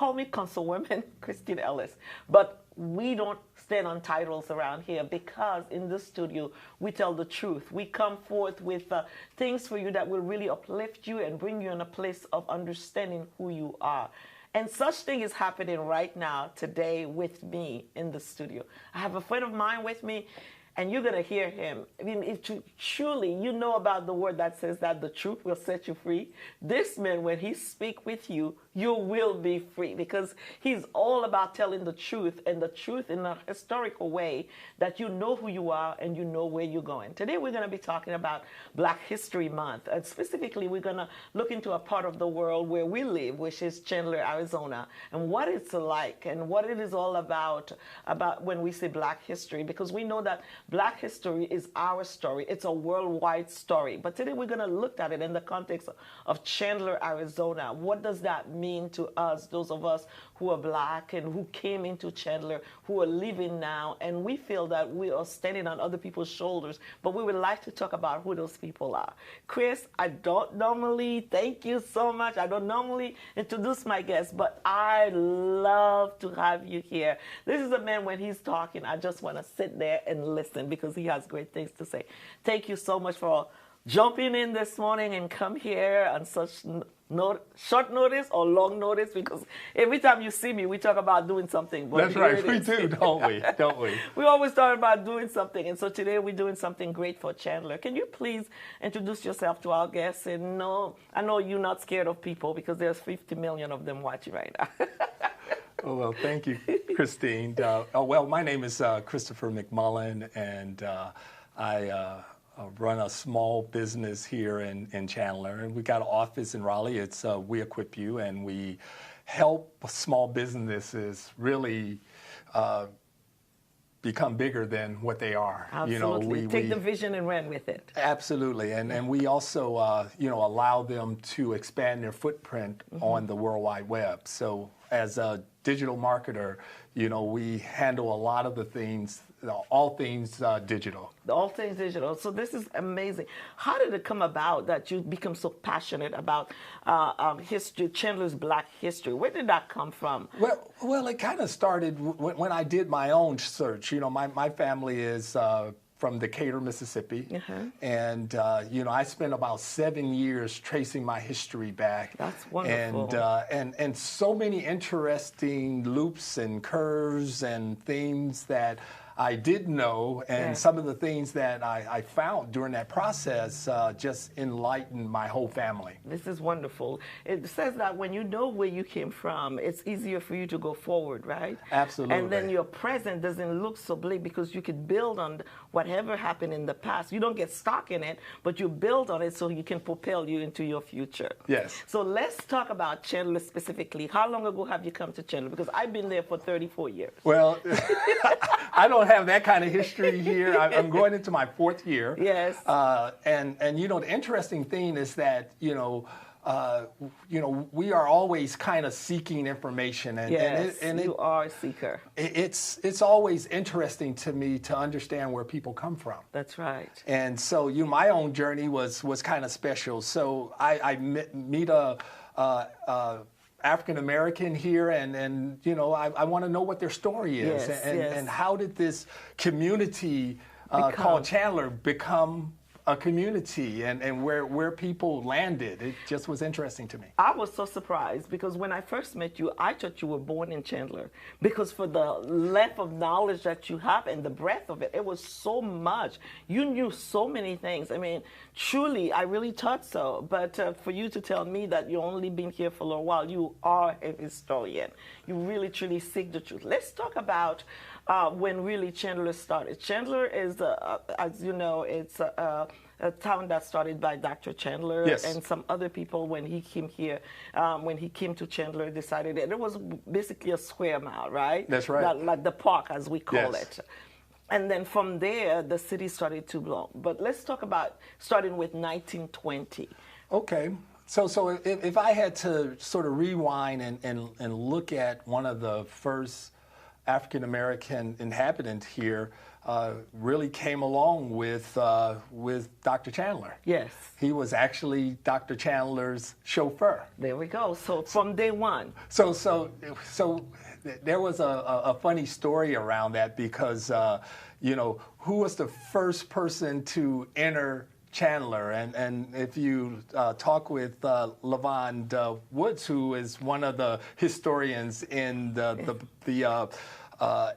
call me Councilwoman Christine Ellis, but we don't stand on titles around here because in the studio we tell the truth. We come forth with things for you that will really uplift you and bring you in a place of understanding who you are. And such thing is happening right now today with me in the studio. I have a friend of mine with me, and you're going to hear him. I mean, if truly you know about the word that says that the truth will set you free, this man, when he speak with you, you will be free, because he's all about telling the truth, and the truth in a historical way that you know who you are and you know where you're going. Today we're going to be talking about Black History Month, and specifically we're going to look into a part of the world where we live, which is Chandler, Arizona, and what it's like and what it is all about when we say Black history, because we know that Black history is our story. It's a worldwide story. But today we're going to look at it in the context of Chandler, Arizona. What does that mean to us, those of us who are Black and who came into Chandler, who are living now, and we feel that we are standing on other people's shoulders, but we would like to talk about who those people are. Chris, I don't normally, thank you so much, I don't normally introduce my guests, but I love to have you here. This is a man, when he's talking, I just want to sit there and listen because he has great things to say. Thank you so much for jumping in this morning and come here on such short notice or long notice, because every time you see me, we talk about doing something. But that's right, we do, don't we? Don't we? We always talk about doing something, and so today we're doing something great for Chandler. Can you please introduce yourself to our guests? And no, I know you're not scared of people because there's 50 million of them watching right now. Oh, well, thank you, Christine. Well, my name is Christopher McMullen, and I run a small business here in Chandler, and we got an office in Raleigh. It's We Equip You, and we help small businesses really become bigger than what they are. Absolutely. Take the vision and run with it. Absolutely, and we also allow them to expand their footprint on the World Wide Web. So as a digital marketer, we handle a lot of the things, all things digital. All things digital. So this is amazing. How did it come about that you become so passionate about history, Chandler's Black history? Where did that come from? Well, it kind of started when I did my own search. My family is from Decatur, Mississippi, and I spent about 7 years tracing my history back. That's wonderful. And so many interesting loops and curves and things that I did know, and some of the things that I found during that process just enlightened my whole family. This is wonderful. It says that when you know where you came from, it's easier for you to go forward, right? Absolutely. And then your present doesn't look so bleak because you could build on whatever happened in the past. You don't get stuck in it, but you build on it so you can propel you into your future. Yes. So let's talk about Chandler specifically. How long ago have you come to Chandler? Because I've been there for 34 years. Well, I don't have that kind of history here. I'm going into my 4th year. Yes. And the interesting thing is that, we are always kind of seeking information. And you are a seeker. It's always interesting to me to understand where people come from. That's right. And so, my own journey was kind of special. So I meet a African American here, and I want to know what their story is, and how did this community called Chandler become a community, and where people landed. It just was interesting to me. I was so surprised because when I first met you, I thought you were born in Chandler, because for the length of knowledge that you have and the breadth of it, it was so much. You knew so many things. I mean, truly, I really thought so. But for you to tell me that you've only been here for a little while, you are a historian. You really, truly seek the truth. Let's talk about when really Chandler started. Chandler is, as you know, it's a town that started by Dr. Chandler and some other people. When he came here, when he came to Chandler, decided that it was basically a square mile, right? That's right. Like the park, as we call it. And then from there, the city started to blow. But let's talk about starting with 1920. Okay. So if I had to sort of rewind and look at one of the first African-American inhabitant here, really came along with Dr. Chandler. Yes. He was actually Dr. Chandler's chauffeur. There we go. So from day one. So there was a funny story around that because, you know, who was the first person to enter Chandler? And if you talk with LaVon Woods, who is one of the historians in the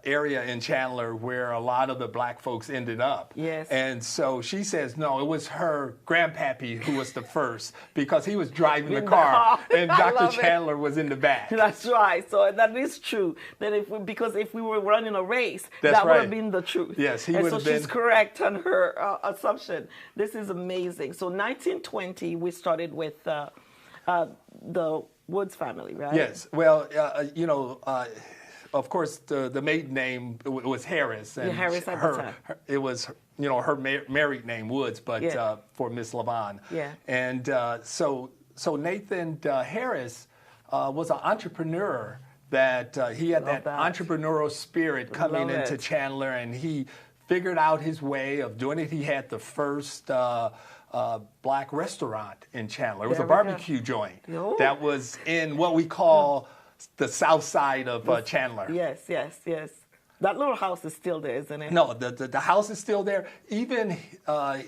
area in Chandler where a lot of the black folks ended up. Yes. And so she says, no, it was her grandpappy who was the first because he was driving the car and Dr. Chandler was in the back. That's right. So that is true. That because if we were running a race, That's that would right. have been the truth. Yes, he and would so have been. she's correct on her assumption. This is amazing. So 1920, we started with the Woods family, right? Yes. Well, you know, of course, the maiden name was Harris. And Harris at the time. It was, you know, her married name, Woods, but for Miss LaVon. Yeah. And so Nathan Harris was an entrepreneur that he had that entrepreneurial spirit coming into Chandler, and he figured out his way of doing it. He had the first black restaurant in Chandler. It was a barbecue joint that was in what we call the south side of Chandler. Yes. That little house is still there, isn't it? No, the house is still there. Even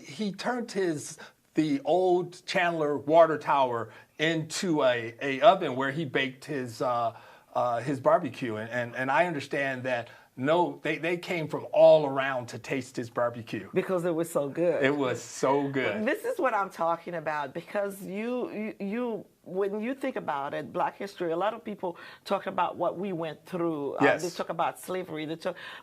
he turned the old Chandler water tower into a oven where he baked his barbecue. And I understand that they came from all around to taste his barbecue. Because it was so good. It was so good. This is what I'm talking about, because you when you think about it, Black history, a lot of people talk about what we went through. Yes. They talk about slavery.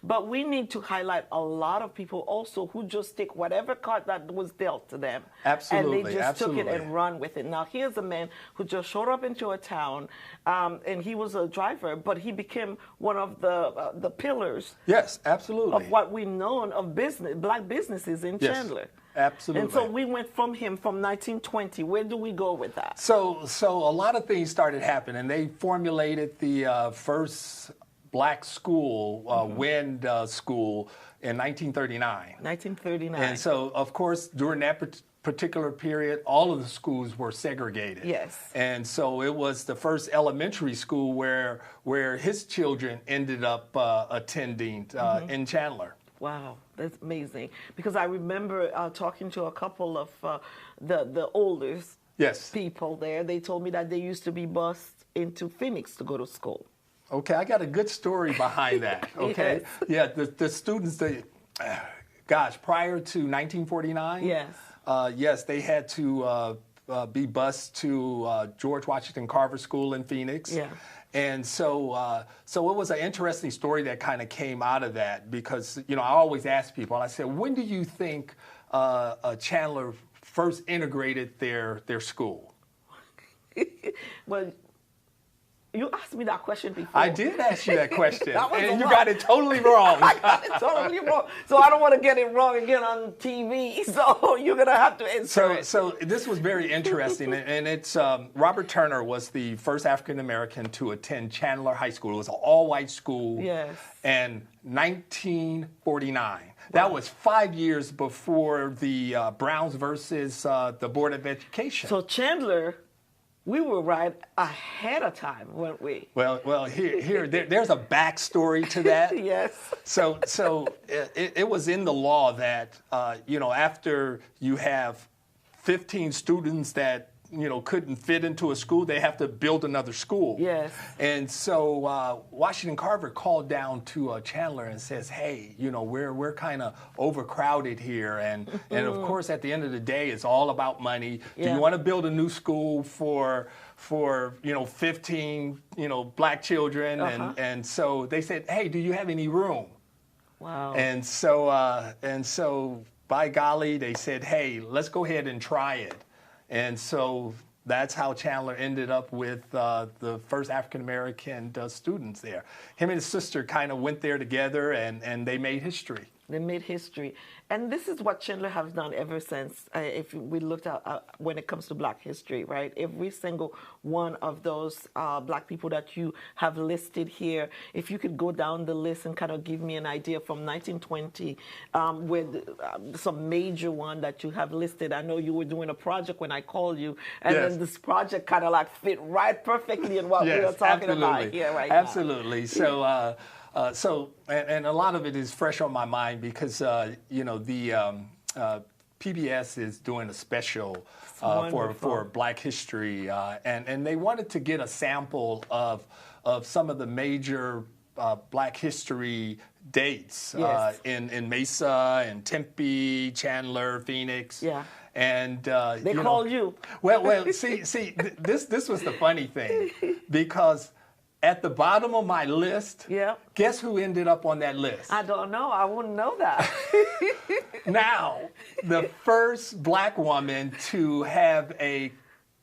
But we need to highlight a lot of people also who just take whatever card that was dealt to them. Absolutely. And they just took it and run with it. Now, here's a man who just showed up into a town, and he was a driver, but he became one of the pillars. Yes, absolutely. Of what we know of Black businesses in Chandler. Absolutely. And so we went from him from 1920. Where do we go with that? So a lot of things started happening. They formulated the first black school, H.A.U.N.T.E.D school, in 1939. 1939. And so, of course, during that particular period, all of the schools were segregated. Yes. And so it was the first elementary school where his children ended up attending in Chandler. Wow, that's amazing. Because I remember talking to a couple of the oldest people there. They told me that they used to be bused into Phoenix to go to school. Okay, I got a good story behind that. Okay, Yes. Yeah, the students, prior to 1949, yes, they had to be bused to George Washington Carver School in Phoenix. Yeah. And so it was an interesting story that kind of came out of that, because, you know, I always ask people, I said, when do you think Chandler first integrated their school? Well, you asked me that question before. I did ask you that question, and you lot. got it totally wrong. I got it totally wrong. So I don't want to get it wrong again on TV. So you're going to have to answer it. So this was very interesting, and it's Robert Turner was the first African American to attend Chandler High School. It was an all-white school. Yes. And 1949. That was 5 years before the Browns versus the Board of Education. So Chandler, we were right ahead of time, weren't we? Well, there's a backstory to that. Yes. So it was in the law that, you know, after you have 15 students that, you know, couldn't fit into a school, they have to build another school. Yes. And so Washington Carver called down to Chandler and says, hey, you know, we're kind of overcrowded here. And of course, at the end of the day, it's all about money. Do you want to build a new school for you know, 15, you know, black children? And so they said, hey, do you have any room? Wow. And so by golly, they said, hey, let's go ahead and try it. And so that's how Chandler ended up with the first African-American students there. Him and his sister kind of went there together, and they made history. They made history. And this is what Chandler has done ever since. If we looked at when it comes to Black history, right? Every single one of those Black people that you have listed here, if you could go down the list and kind of give me an idea from 1920, with some major one that you have listed. I know you were doing a project when I called you, and then this project kind of like fit right perfectly in what we were talking about here right now. Absolutely. So, and a lot of it is fresh on my mind because, you know, the PBS is doing a special for Black history, and they wanted to get a sample of some of the major Black history dates in Mesa and Tempe, Chandler, Phoenix. Yeah. And they called you. Well, see, this was the funny thing, because at the bottom of my list, guess who ended up on that list? I don't know. I wouldn't know that. Now, the first Black woman to have a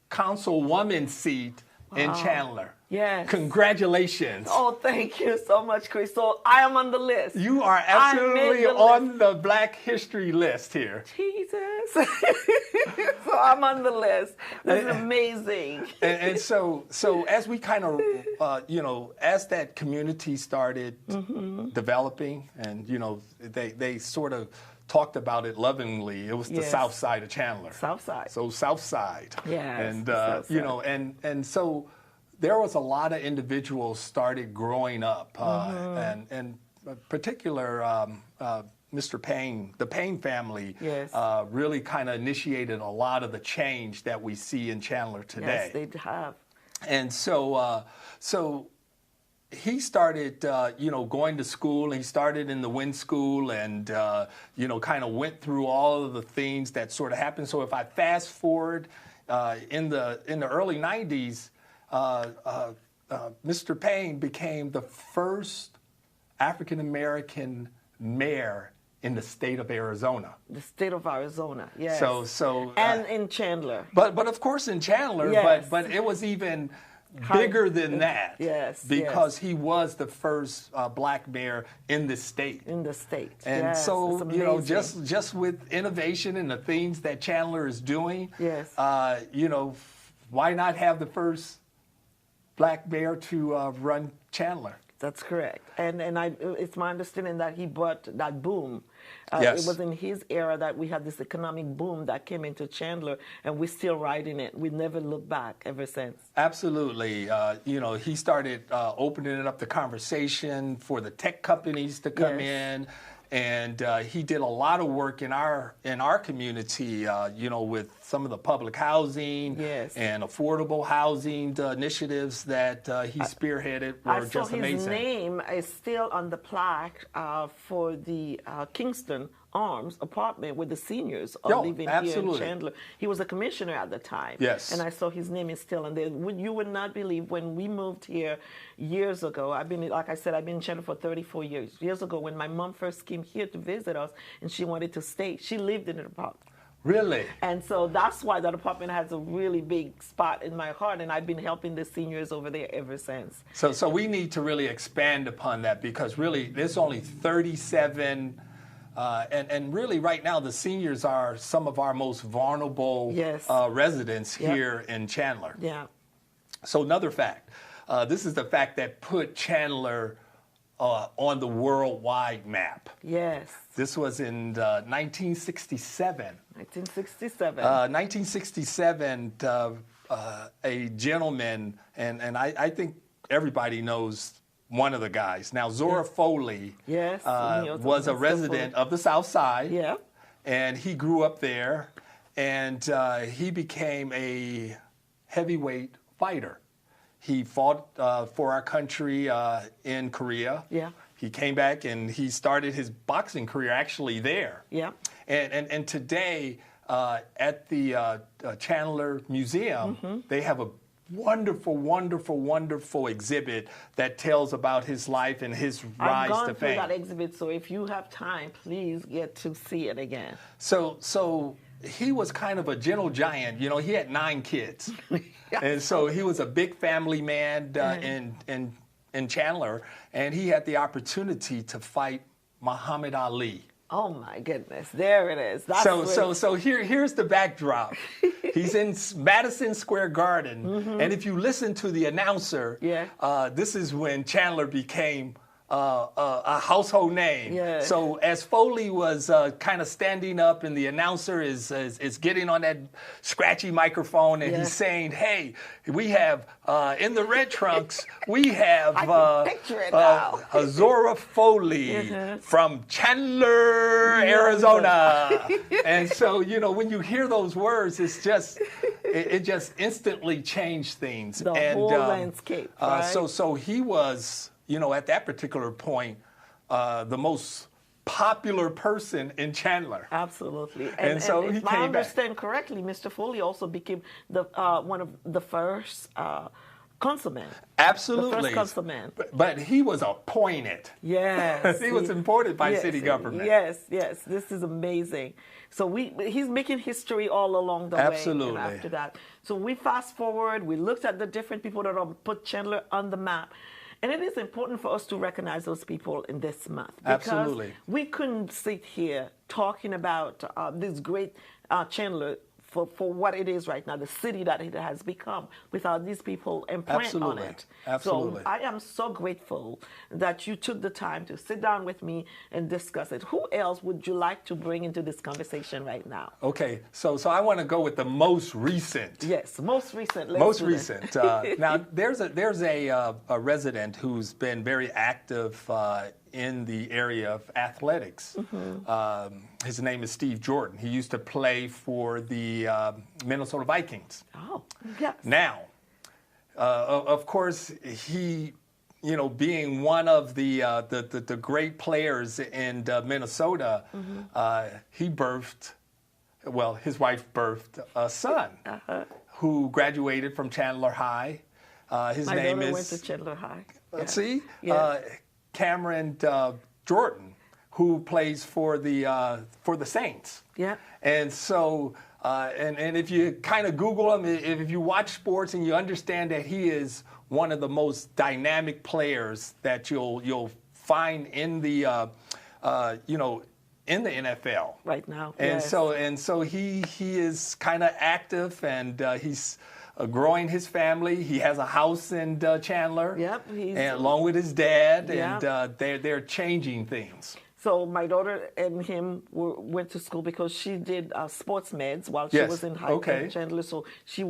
councilwoman seat in Chandler. Yes. Congratulations. Oh, thank you so much, Chris. So I am on the list. You are absolutely on the Black history list here. Jesus. So I'm on the list. This is amazing. And so as we kind of, you know, as that community started developing, and, you know, they sort of talked about it lovingly. It was the South Side of Chandler. South Side. So South Side. Yes. And, you know, and so there was a lot of individuals started growing up, and in particular, Mr. Payne, the Payne family, really kind of initiated a lot of the change that we see in Chandler today. Yes, they have. And so, he started, you know, going to school. He started in the H.A.U.N.T.E.D school, and you know, kind of went through all of the things that sort of happened. So if I fast forward in the early '90s. Mr. Payne became the first African-American mayor in the state of Arizona. The state of Arizona, yes. So and in Chandler. But of course in Chandler, but it was even bigger than that. Yes. Because he was the first Black mayor in the state. In the state. And so, you know, just with innovation and the things that Chandler is doing, you know, why not have the first Black mayor to run Chandler? That's correct. And it's my understanding that he brought that boom. Yes. It was in his era that we had this economic boom that came into Chandler, and we're still riding it. We never looked back ever since. Absolutely. You know, he started opening up the conversation for the tech companies to come in. And he did a lot of work in our community, you know, with some of the public housing and affordable housing initiatives that he spearheaded were just amazing. His name is still on the plaque for the Kingston Arms apartment where the seniors are living here in Chandler. He was a commissioner at the time. Yes. And I saw his name is still on there. You would not believe when we moved here years ago. I've been, like I said, I've been in Chandler for 34 years. Years ago, when my mom first came here to visit us and she wanted to stay, she lived in an apartment. Really? And so that's why that apartment has a really big spot in my heart, and I've been helping the seniors over there ever since. So we need to really expand upon that, because really there's only 37. And really, right now, the seniors are some of our most vulnerable residents here in Chandler. Yeah. So another fact, this is the fact that put Chandler on the worldwide map. Yes. This was in 1967. 1967. 1967, a gentleman, and I think everybody knows one of the guys. Now, Zora Foley was a resident of the South Side. Yeah. And he grew up there, and he became a heavyweight fighter. He fought for our country in Korea. Yeah. He came back and he started his boxing career actually there. Yeah. And today at the Chandler Museum, they have a wonderful, wonderful, wonderful exhibit that tells about his life and his rise to fame. I've gone through that exhibit, so if you have time, please get to see it again. So he was kind of a gentle giant. You know, he had 9 kids. And so he was a big family man in Chandler, and he had the opportunity to fight Muhammad Ali. Oh my goodness, there it is. That's so here's the backdrop. He's in Madison Square Garden, and if you listen to the announcer, this is when Chandler became a household name. Yeah. So as Foley was kind of standing up, and the announcer is getting on that scratchy microphone, and he's saying, "Hey, we have in the red trunks, we have Azora Foley from Chandler, Arizona." And so, you know, when you hear those words, it's just it just instantly changed things. The whole landscape. Right? So he was, you know, at that particular point, the most popular person in Chandler. Absolutely. And so he if came I understand correctly, Mr. Foley also became the one of the first councilmen. Absolutely. The first councilman. But he was appointed. Yes. He was appointed by city government. Yes. This is amazing. So he's making history all along the way. And after that. So we fast forward, we looked at the different people that have put Chandler on the map. And it is important for us to recognize those people in this month. Because we couldn't sit here talking about this great Chandler for what it is right now, the city that it has become, without these people imprint on it. Absolutely. So I am so grateful that you took the time to sit down with me and discuss it. Who else would you like to bring into this conversation right now? Okay, so I want to go with the most recent. Yes, most recent. Most recent. Now, there's a resident who's been very active in the area of athletics. His name is Steve Jordan. He used to play for the Minnesota Vikings. Oh, yes. Now, of course, he, you know, being one of the great players in Minnesota, he birthed, well, his wife birthed a son who graduated from Chandler High. His name is... went to Chandler High. Let's see. Cameron Jordan, who plays for the Saints. Yeah. And so, and if you kind of Google him, if you watch sports and you understand that he is one of the most dynamic players that you'll find in the, you know, in the NFL right now. And so he is kind of active, and he's growing his family. He has a house in Chandler. Yep. And along with his dad, and they're changing things. So my daughter and him went to school because she did sports meds while she was in high school in Chandler. So she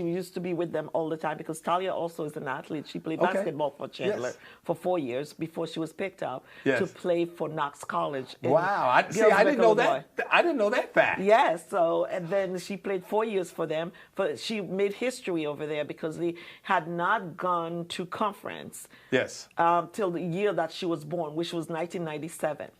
used to be with them all the time because Talia also is an athlete. She played basketball for Chandler for 4 years before she was picked up to play for Knox College. Wow! I didn't know that. I didn't know that fact. Yes. So and then she played 4 years for them. She made history over there because they had not gone to conference. Yes. Till the year that she was born, which was 1997.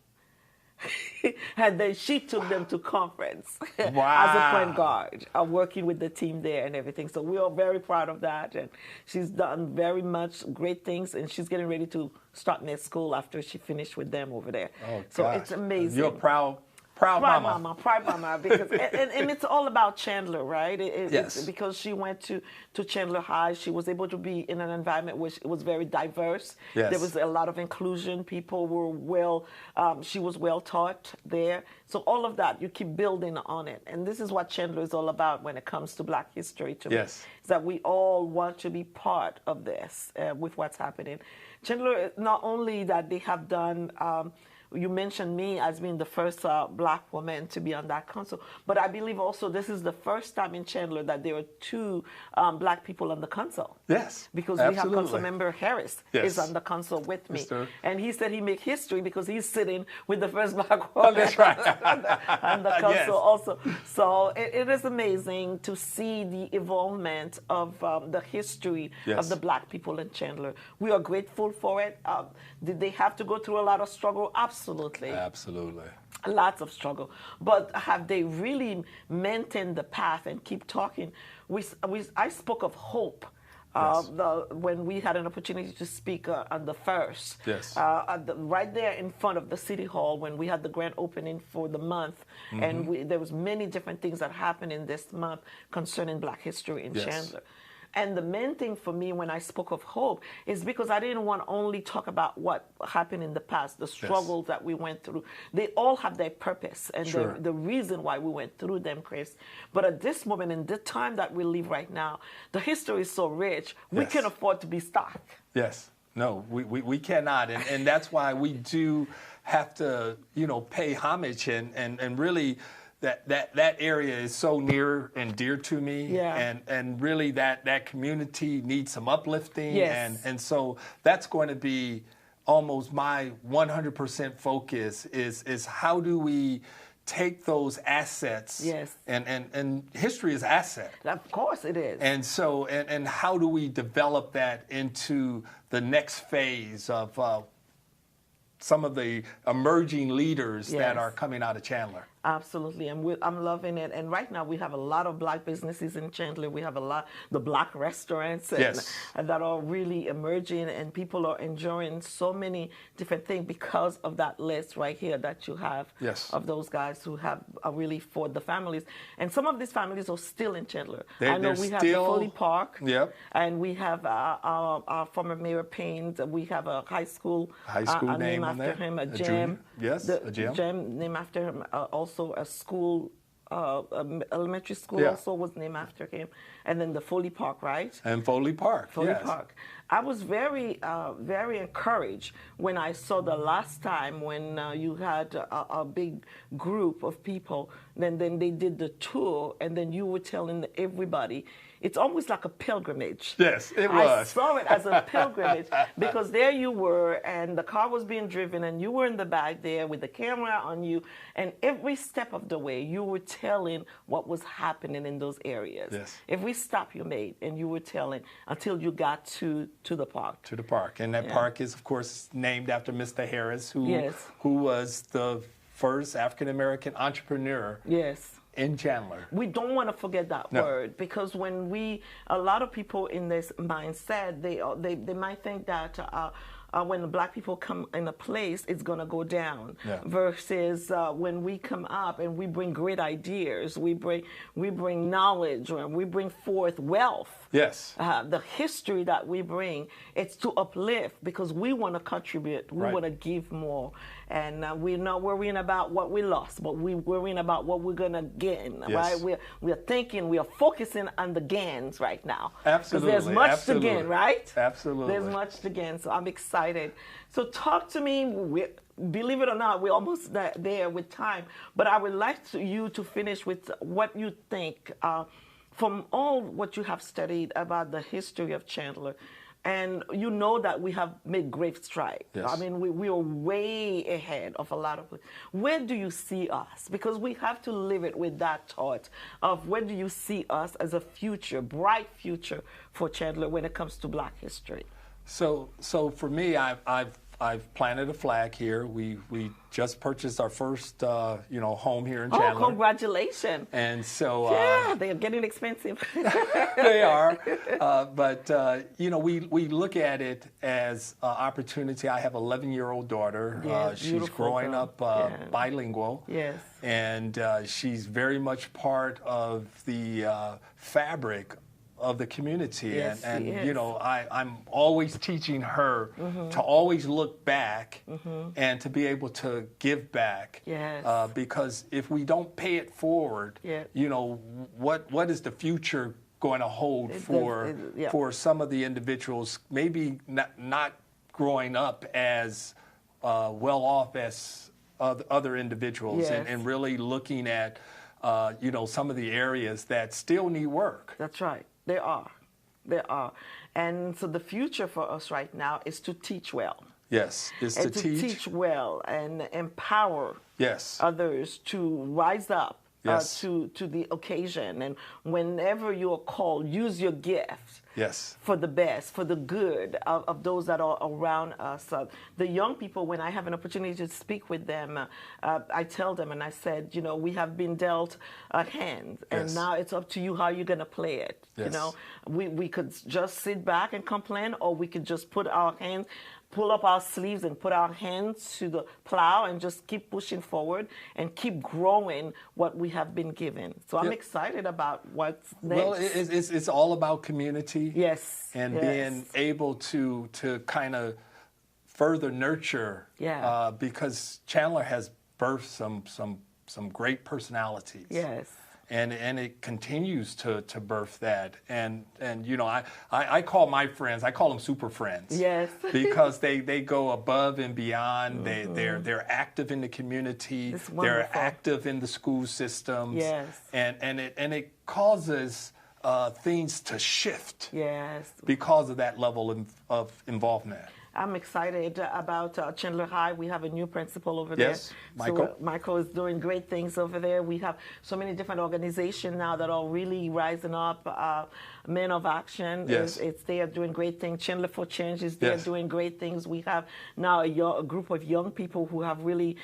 And then she took them to conference as a point guard, working with the team there and everything. So we are very proud of that. And she's done very much great things. And she's getting ready to start med school after she finished with them over there. Oh, so gosh. it's amazing. You're proud mama. Proud mama. Because, and it's all about Chandler, right? Yes. It's because she went to Chandler High, she was able to be in an environment which was very diverse. Yes. There was a lot of inclusion. People were she was well taught there. So all of that, you keep building on it. And this is what Chandler is all about when it comes to Black history to me. Is that we all want to be part of this with what's happening. Chandler, not only that they have done... you mentioned me as being the first Black woman to be on that council, but I believe also this is the first time in Chandler that there are two Black people on the council. Yes, because we have Councilmember Harris is on the council with me, and he said he made history because he's sitting with the first Black woman that's right. on the council also. So it is amazing to see the evolvement of the history of the Black people in Chandler. We are grateful for it. Did they have to go through a lot of struggle? Absolutely. Lots of struggle. But have they really maintained the path and keep talking? I spoke of hope when we had an opportunity to speak on the 1st. Right there in front of the City Hall when we had the grand opening for the month. And there was many different things that happened in this month concerning Black history in Chandler. And the main thing for me when I spoke of hope is because I didn't want to only talk about what happened in the past, the struggles that we went through. They all have their purpose and the reason why we went through them, Chris. But at this moment, in the time that we live right now, the history is so rich, we can afford to be stuck. Yes. No, we cannot. And that's why we do have to, pay homage and really that area is so near and dear to me. Yeah. And really that community needs some uplifting. Yes. And so that's going to be almost my 100% focus is how do we take those assets. Yes. And history is asset. Of course it is. And so, and how do we develop that into the next phase of some of the emerging leaders that are coming out of Chandler? Absolutely, and I'm loving it. And right now we have a lot of black businesses in Chandler. We have a lot, the black restaurants and that are really emerging, and people are enjoying so many different things because of that list right here that you have of those guys who have really for the families. And some of these families are still in Chandler. I know we have Foley Park, and we have our former Mayor Payne's. We have a high school name after him, a gym. A gym named after him. Also a school, elementary school also was named after him. And then the Foley Park, right? And Foley Park, Foley Park. I was very, very encouraged when I saw the last time when you had a big group of people, then they did the tour, and then you were telling everybody. It's almost like a pilgrimage. Yes, it was. I saw it as a pilgrimage because there you were, and the car was being driven, and you were in the back there with the camera on you, and every step of the way you were telling what was happening in those areas. Yes. Every stop you made, and you were telling until you got to the park. To the park, and that park is, of course, named after Mr. Harris, who was the first African American entrepreneur. In Chandler. We don't want to forget that word, because when a lot of people in this mindset, they might think that when black people come in a place, it's going to go down. Versus when we come up and we bring great ideas, we bring knowledge, and we bring forth wealth. The history that we bring, it's to uplift, because we want to contribute. We want to give more. And we're not worrying about what we lost, but we're worrying about what we're going to gain, right? We're thinking, we are focusing on the gains right now. Absolutely. Because there's much to gain, right? Absolutely. There's much to gain, so I'm excited. So talk to me. Believe it or not, we're almost there with time, but I would like you to finish with what you think from all what you have studied about the history of Chandler. And you know that we have made great strides. I mean, we are way ahead of a lot of places. Where do you see us? Because we have to live it with that thought of where do you see us as a future, bright future for Chandler when it comes to black history? So for me, I've planted a flag here. We just purchased our first home here in Chandler. Oh, congratulations! And so they are getting expensive. They are, but we look at it as an opportunity. I have an 11-year-old daughter. She's growing up bilingual. And she's very much part of the fabric of the community, I'm always teaching her to always look back and to be able to give back. Because if we don't pay it forward, what is the future going to hold for some of the individuals maybe not growing up as well off as other individuals, and really looking at some of the areas that still need work. That's right. There are. And so the future for us right now is to teach well. Is to teach well and empower others to rise up to the occasion. And whenever you are called, use your gift for the best, for the good of those that are around us. The young people, when I have an opportunity to speak with them, I tell them, and I said, we have been dealt a hand, and now it's up to you how you're going to play it. We could just sit back and complain, or we could just put our hands pull up our sleeves and put our hands to the plow and just keep pushing forward and keep growing what we have been given. So I'm excited about what's next. Well, it's all about community. Yes. And being able to kind of further nurture. Yeah. Because Chandler has birthed some great personalities. Yes. And it continues to birth that. And you know, I call my friends, I call them super friends. Yes. Because they go above and beyond. They're active in the community. It's wonderful. They're active in the school systems. Yes. And it causes things to shift. Yes. Because of that level of involvement. I'm excited about Chandler High. We have a new principal over there. Yes, Michael. So, Michael is doing great things over there. We have so many different organizations now that are really rising up. Men of Action, yes. it's they are doing great things. Chandler for Change is there doing great things. We have now a group of young people who have really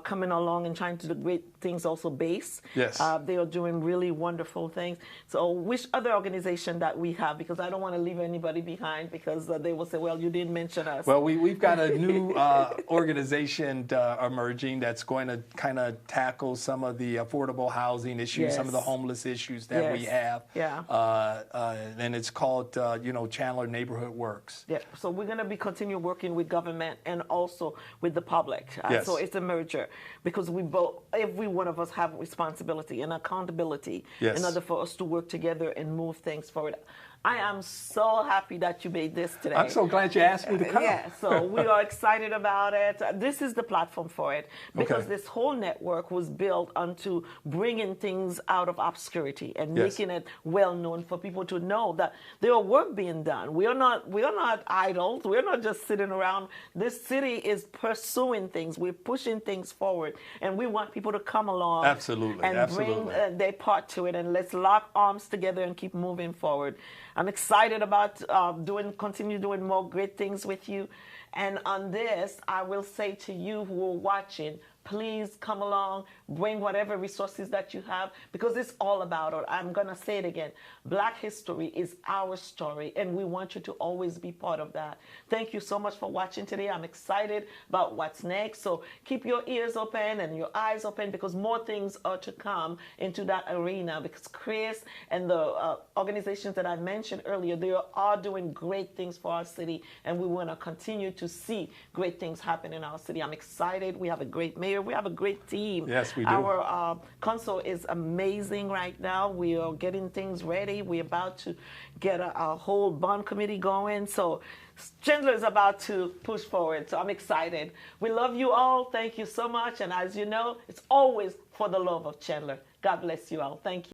coming along and trying to do great things also base. Yes. They are doing really wonderful things. So which other organization that we have, because I don't want to leave anybody behind, because they will say, well, you didn't mention us. Well, we've got a new organization emerging that's going to kind of tackle some of the affordable housing issues, some of the homeless issues that we have. Yeah. And it's called, Chandler Neighborhood Works. Yeah. So we're going to be continue working with government and also with the public. Yes. So it's a merger, because we both, every one of us have responsibility and accountability in order for us to work together and move things forward. I am so happy that you made this today. I'm so glad you asked me to come. Yeah, so we are excited about it. This is the platform for it, because this whole network was built onto bringing things out of obscurity and making it well known for people to know that there are work being done. We are not idle. We're not just sitting around. This city is pursuing things. We're pushing things forward, and we want people to come along and bring their part to it, and let's lock arms together and keep moving forward. I'm excited about continue doing more great things with you. And on this, I will say to you who are watching, please come along, bring whatever resources that you have, because it's all about it. I'm going to say it again. Black history is our story, and we want you to always be part of that. Thank you so much for watching today. I'm excited about what's next. So keep your ears open and your eyes open, because more things are to come into that arena, because Chris and the organizations that I mentioned earlier, they are doing great things for our city, and we want to continue to see great things happen in our city. I'm excited. We have a great mayor. We have a great team. Yes, we do. Our council is amazing right now. We are getting things ready. We're about to get a whole bond committee going. So Chandler is about to push forward. So I'm excited. We love you all. Thank you so much. And as you know, it's always for the love of Chandler. God bless you all. Thank you.